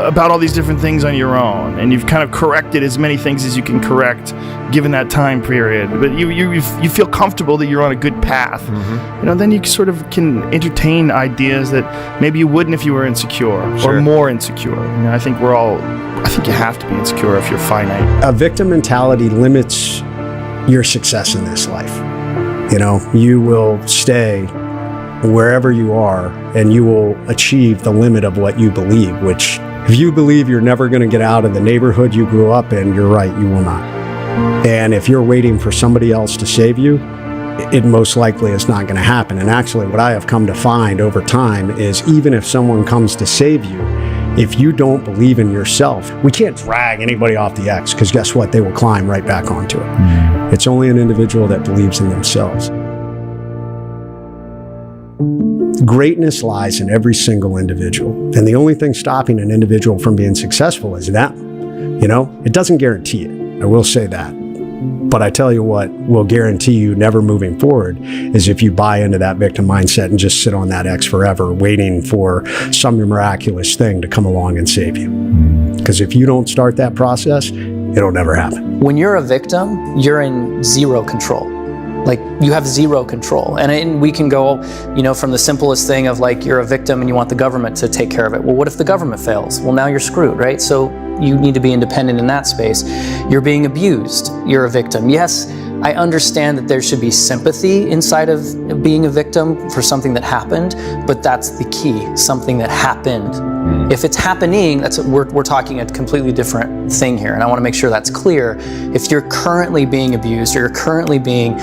about all these different things on your own, and you've kind of corrected as many things as you can correct given that time period. But you feel comfortable that you're on a good path. Then you sort of can entertain ideas that maybe you wouldn't if you were insecure or more insecure. I think you have to be insecure if you're finite. A victim mentality limits your success in this life. You will stay wherever you are and you will achieve the limit of what you believe, which if you believe you're never going to get out of the neighborhood you grew up in, you're right, you will not. And if you're waiting for somebody else to save you, it most likely is not going to happen. And actually, what I have come to find over time is even if someone comes to save you, if you don't believe in yourself, we can't drag anybody off the X, because guess what? They will climb right back onto it. It's only an individual that believes in themselves. Greatness lies in every single individual. And the only thing stopping an individual from being successful is them. It doesn't guarantee it. I will say that. But I tell you what will guarantee you never moving forward is if you buy into that victim mindset and just sit on that X forever, waiting for some miraculous thing to come along and save you. Because if you don't start that process, it'll never happen. When you're a victim, you're in zero control. Like, you have zero control. And we can go, from the simplest thing of like, you're a victim and you want the government to take care of it. Well, what if the government fails? Well, now you're screwed, right? So you need to be independent in that space. You're being abused. You're a victim. Yes, I understand that there should be sympathy inside of being a victim for something that happened, but that's the key, something that happened. If it's happening, we're talking a completely different thing here, and I want to make sure that's clear. If you're currently being abused or you're currently being,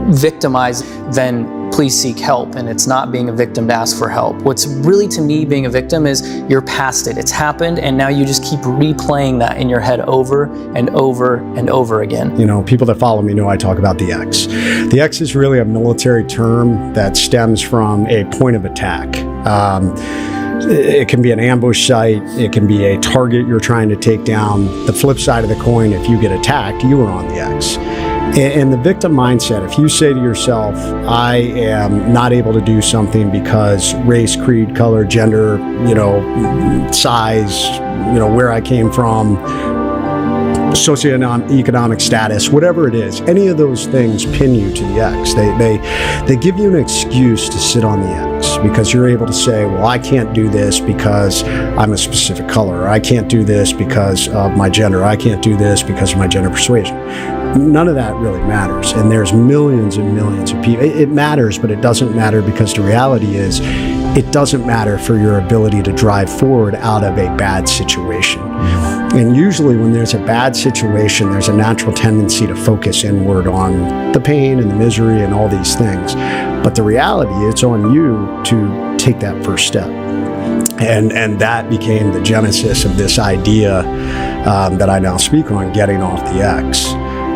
victimized, then please seek help, and it's not being a victim to ask for help. What's really, to me, being a victim is you're past it. It's happened, and now you just keep replaying that in your head over and over and over again. People that follow me know I talk about the X. The X is really a military term that stems from a point of attack. It can be an ambush site. It can be a target you're trying to take down. The flip side of the coin, if you get attacked, you are on the X. And the victim mindset, if you say to yourself, I am not able to do something because race, creed, color, gender, size, where I came from, socioeconomic status, whatever it is, any of those things pin you to the X. They give you an excuse to sit on the X because you're able to say, well, I can't do this because I'm a specific color, or I can't do this because of my gender, I can't do this because of my gender persuasion. None of that really matters. And there's millions and millions of people. It matters, but it doesn't matter because the reality is it doesn't matter for your ability to drive forward out of a bad situation. And usually when there's a bad situation, there's a natural tendency to focus inward on the pain and the misery and all these things. But the reality, it's on you to take that first step. And that became the genesis of this idea that I now speak on, getting off the X.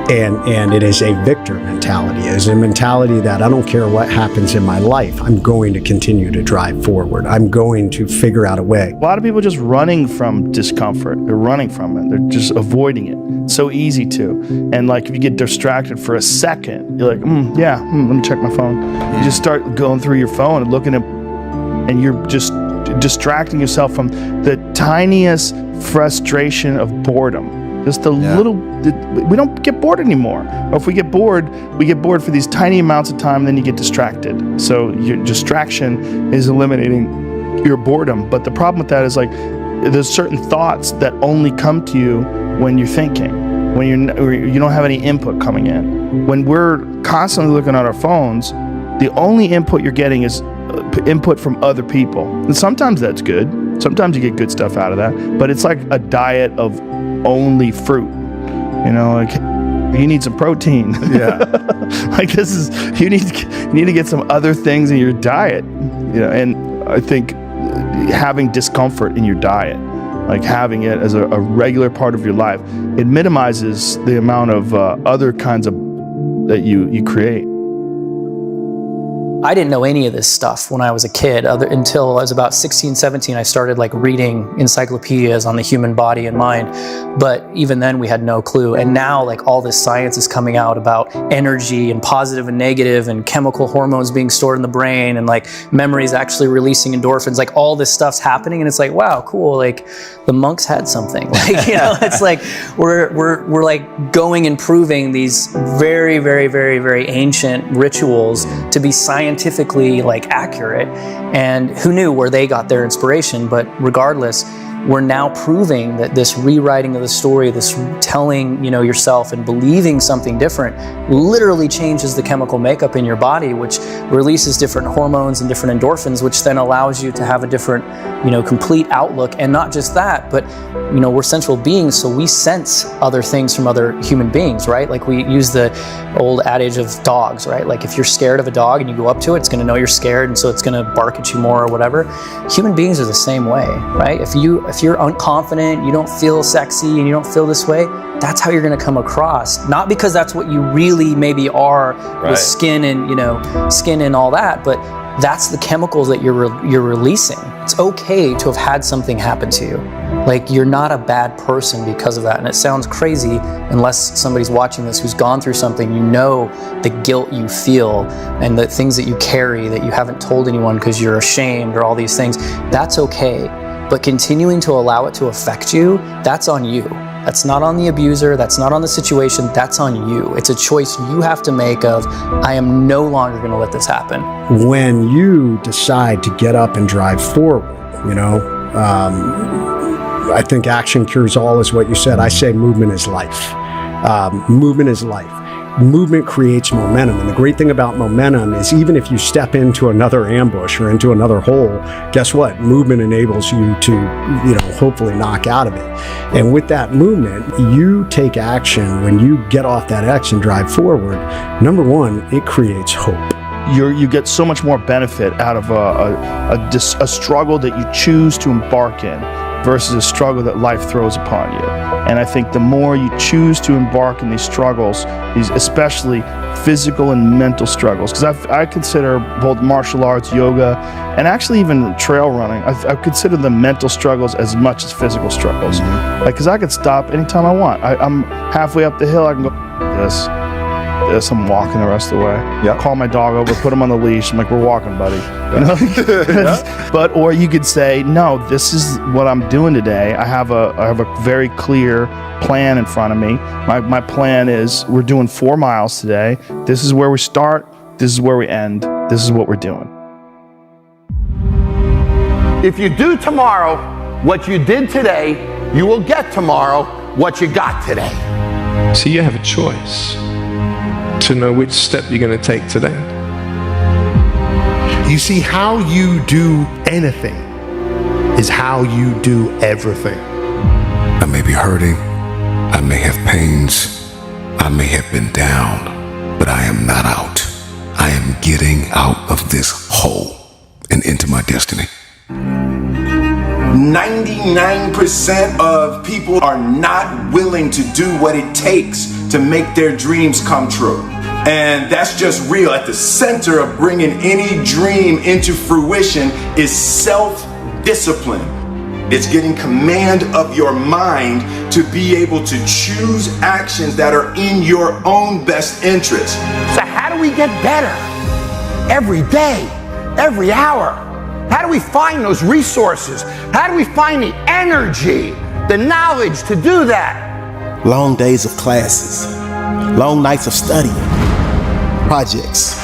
And it is a victor mentality. It is a mentality that I don't care what happens in my life, I'm going to continue to drive forward. I'm going to figure out a way. A lot of people are just running from discomfort. They're running from it. They're just avoiding it. So easy to. And like if you get distracted for a second, you're like, let me check my phone. You just start going through your phone and looking at, and you're just distracting yourself from the tiniest frustration of boredom. Just the little, we don't get bored anymore. Or if we get bored for these tiny amounts of time, then you get distracted. So your distraction is eliminating your boredom. But the problem with that is like, there's certain thoughts that only come to you when you're thinking, when you don't have any input coming in. When we're constantly looking at our phones, the only input you're getting is input from other people. And sometimes that's good. Sometimes you get good stuff out of that. But it's like a diet of only fruit, like you need some protein. Yeah. Like you need to get some other things in your diet, and I think having discomfort in your diet, like having it as a regular part of your life, it minimizes the amount of other kinds of that you create. I didn't know any of this stuff when I was a kid until I was about 16, 17. I started like reading encyclopedias on the human body and mind. But even then we had no clue. And now like all this science is coming out about energy and positive and negative and chemical hormones being stored in the brain and like memories actually releasing endorphins. Like all this stuff's happening and it's like, wow, cool. Like the monks had something. Like, you know, it's like we're like going and proving these very, very, very, very ancient rituals to be scientifically like accurate. And who knew where they got their inspiration? But regardless, we're now proving that this rewriting of the story, this telling, you know, yourself and believing something different literally changes the chemical makeup in your body, which releases different hormones and different endorphins, which then allows you to have a different, you know, complete outlook. And not just that, but, you know, we're sensual beings, so we sense other things from other human beings, right? Like we use the old adage of dogs, right? Like if you're scared of a dog and you go up to it, it's going to know you're scared, and so it's going to bark at you more or whatever. Human beings are the same way, right? If you're unconfident, you don't feel sexy, and you don't feel this way, that's how you're going to come across. Not because that's what you really maybe are with skin and, you know, skin and all that, but that's the chemicals that you're releasing. It's okay to have had something happen to you. Like, you're not a bad person because of that. And it sounds crazy unless somebody's watching this who's gone through something. You know the guilt you feel and the things that you carry that you haven't told anyone because you're ashamed or all these things. That's okay. But continuing to allow it to affect you, that's on you. That's not on the abuser, that's not on the situation, that's on you. It's a choice you have to make of, I am no longer gonna let this happen. When you decide to get up and drive forward, you know, I think action cures all is what you said. I say movement is life. Movement is life. Movement creates momentum. And the great thing about momentum is even if you step into another ambush or into another hole, guess what? Movement enables you to, you know, hopefully knock out of it. And with that movement, you take action. When you get off that X and drive forward, number one, it creates hope. You get so much more benefit out of a struggle that you choose to embark in versus a struggle that life throws upon you. And I think the more you choose to embark in these struggles, these especially physical and mental struggles, because I consider both martial arts, yoga, and actually even trail running, I consider the mental struggles as much as physical struggles. Like, because I could stop anytime I want. I'm halfway up the hill, I can go this. I'm walking the rest of the way. Yeah. Call my dog over, put him on the leash. I'm like, we're walking, buddy. You know? But or you could say, no, this is what I'm doing today. I have a very clear plan in front of me. My plan is we're doing 4 miles today. This is where we start. This is where we end. This is what we're doing. If you do tomorrow what you did today, you will get tomorrow what you got today. So you have a choice to know which step you're going to take today. You see, how you do anything is how you do everything. I may be hurting, I may have pains, I may have been down, but I am not out. I am getting out of this hole and into my destiny. 99% of people are not willing to do what it takes to make their dreams come true. And that's just real. At the center of bringing any dream into fruition is self-discipline. It's getting command of your mind to be able to choose actions that are in your own best interest. So how do we get better? Every day, every hour. How do we find those resources? How do we find the energy, the knowledge to do that? Long days of classes, long nights of studying, projects,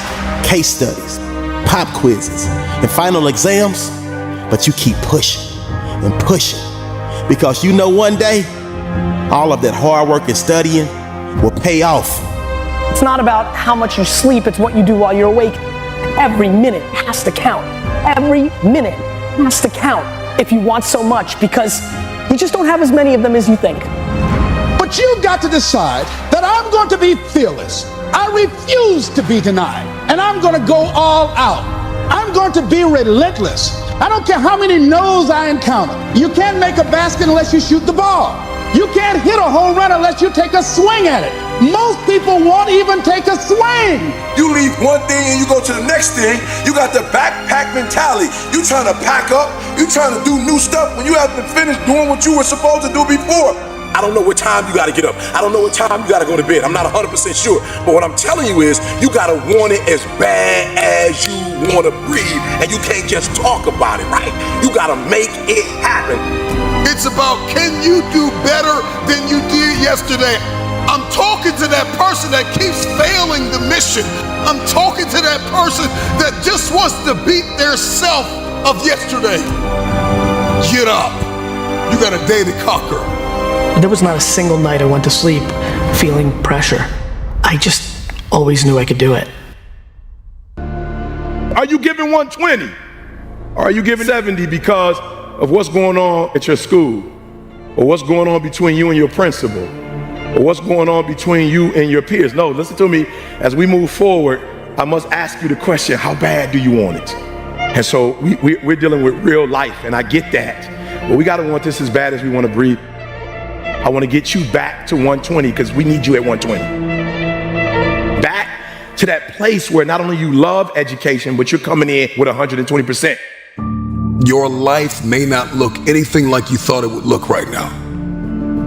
case studies, pop quizzes, and final exams. But you keep pushing and pushing because you know one day all of that hard work and studying will pay off. It's not about how much you sleep, it's what you do while you're awake. Every minute has to count. Every minute has to count if you want so much, because you just don't have as many of them as you think. But you've got to decide that I'm going to be fearless. I refuse to be denied, and I'm going to go all out. I'm going to be relentless. I don't care how many no's I encounter. You can't make a basket unless you shoot the ball. You can't hit a home run unless you take a swing at it. Most people won't even take a swing. You leave one thing and you go to the next thing. You got the backpack mentality. You trying to pack up. You trying to do new stuff when you haven't finished doing what you were supposed to do before. I don't know what time you got to get up. I don't know what time you got to go to bed. I'm not 100% sure. But what I'm telling you is you got to want it as bad as you want to breathe. And you can't just talk about it, right? You got to make it happen. It's about, can you do better than you did yesterday? I'm talking to that person that keeps failing the mission. I'm talking to that person that just wants to beat their self of yesterday. Get up. You got a day to conquer. There was not a single night I went to sleep feeling pressure. I just always knew I could do it. Are you giving 120? Or are you giving 70 because of what's going on at your school? Or what's going on between you and your principal? Or what's going on between you and your peers? No, listen to me. As we move forward, I must ask you the question, how bad do you want it? And so we're dealing with real life, and I get that. But we gotta want this as bad as we want to breathe. I want to get you back to 120 because we need you at 120. Back to that place where not only you love education, but you're coming in with 120%. Your life may not look anything like you thought it would look right now,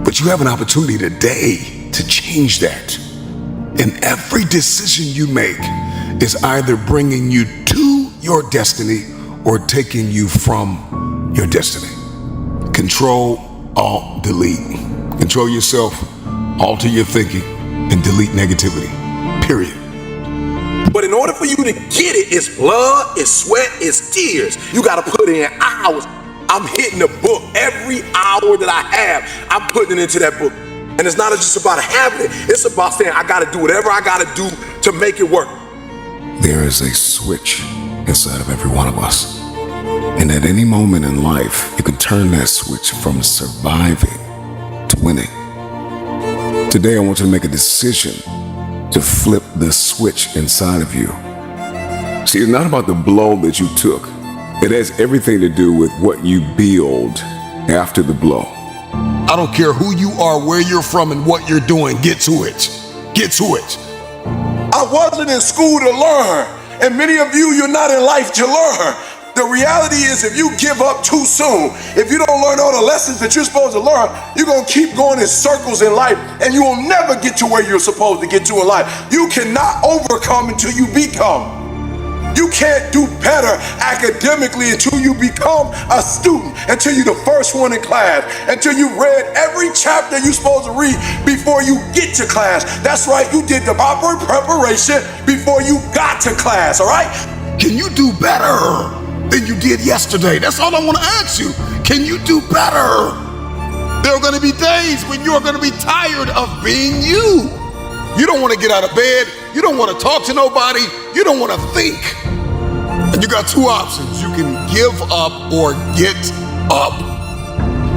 but you have an opportunity today to change that. And every decision you make is either bringing you to your destiny or taking you from your destiny. Control, Alt, Delete. Control yourself, alter your thinking, and delete negativity. Period. But in order for you to get it, it's blood, it's sweat, it's tears. You got to put in hours. I'm hitting the book every hour that I have. I'm putting it into that book. And it's not just about having it. It's about saying I got to do whatever I got to do to make it work. There is a switch inside of every one of us. And at any moment in life, you can turn that switch from surviving to winning. Today, I want you to make a decision to flip the switch inside of you. See, it's not about the blow that you took. It has everything to do with what you build after the blow. I don't care who you are, where you're from, and what you're doing. Get to it. Get to it. I wasn't in school to learn. And many of you, you're not in life to learn. The reality is if you give up too soon, if you don't learn all the lessons that you're supposed to learn, you're going to keep going in circles in life and you will never get to where you're supposed to get to in life. You cannot overcome until you become. You can't do better academically until you become a student, until you're the first one in class, until you read every chapter you're supposed to read before you get to class. That's right, you did the proper preparation before you got to class, all right? Can you do better than you did yesterday? That's all I want to ask you. Can you do better? There are going to be days when you're going to be tired of being you. You don't want to get out of bed. You don't want to talk to nobody. You don't want to think. And you got two options. You can give up or get up.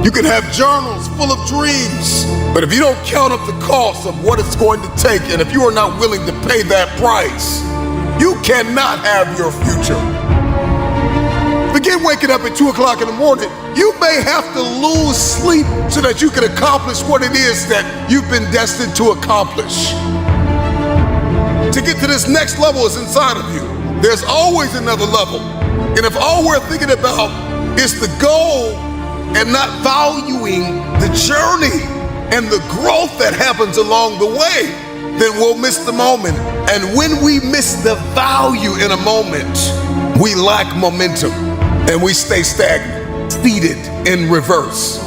You can have journals full of dreams, but if you don't count up the cost of what it's going to take, and if you are not willing to pay that price, you cannot have your future. Forget waking up at 2 o'clock in the morning. You may have to lose sleep so that you can accomplish what it is that you've been destined to accomplish. To get to this next level is inside of you. There's always another level. And if all we're thinking about is the goal and not valuing the journey and the growth that happens along the way, then we'll miss the moment. And when we miss the value in a moment, we lack momentum and we stay stagnant, seated in reverse.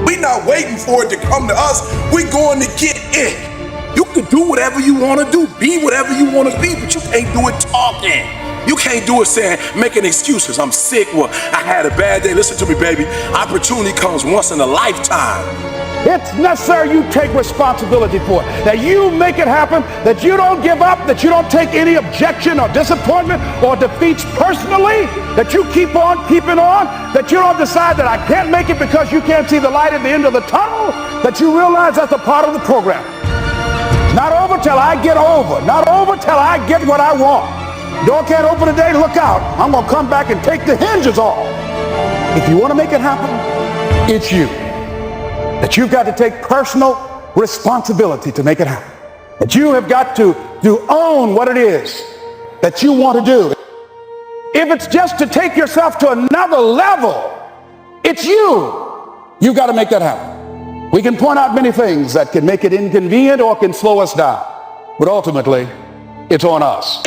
We're not waiting for it to come to us. We're going to get it. You can do whatever you want to do, be whatever you want to be, but you can't do it talking. You can't do it saying, making excuses. I'm sick, well, I had a bad day. Listen to me, baby. Opportunity comes once in a lifetime. It's necessary you take responsibility for it, that you make it happen, that you don't give up, that you don't take any objection or disappointment or defeats personally, that you keep on keeping on, that you don't decide that I can't make it because you can't see the light at the end of the tunnel, that you realize that's a part of the program. Not over till I get over, not over till I get what I want. Door can't open today, look out. I'm gonna come back and take the hinges off. If you wanna make it happen, it's you. that you've got to take personal responsibility to make it happen. That you have got to own what it is that you want to do. If it's just to take yourself to another level, it's you. You've got to make that happen. We can point out many things that can make it inconvenient or can slow us down, but ultimately, it's on us.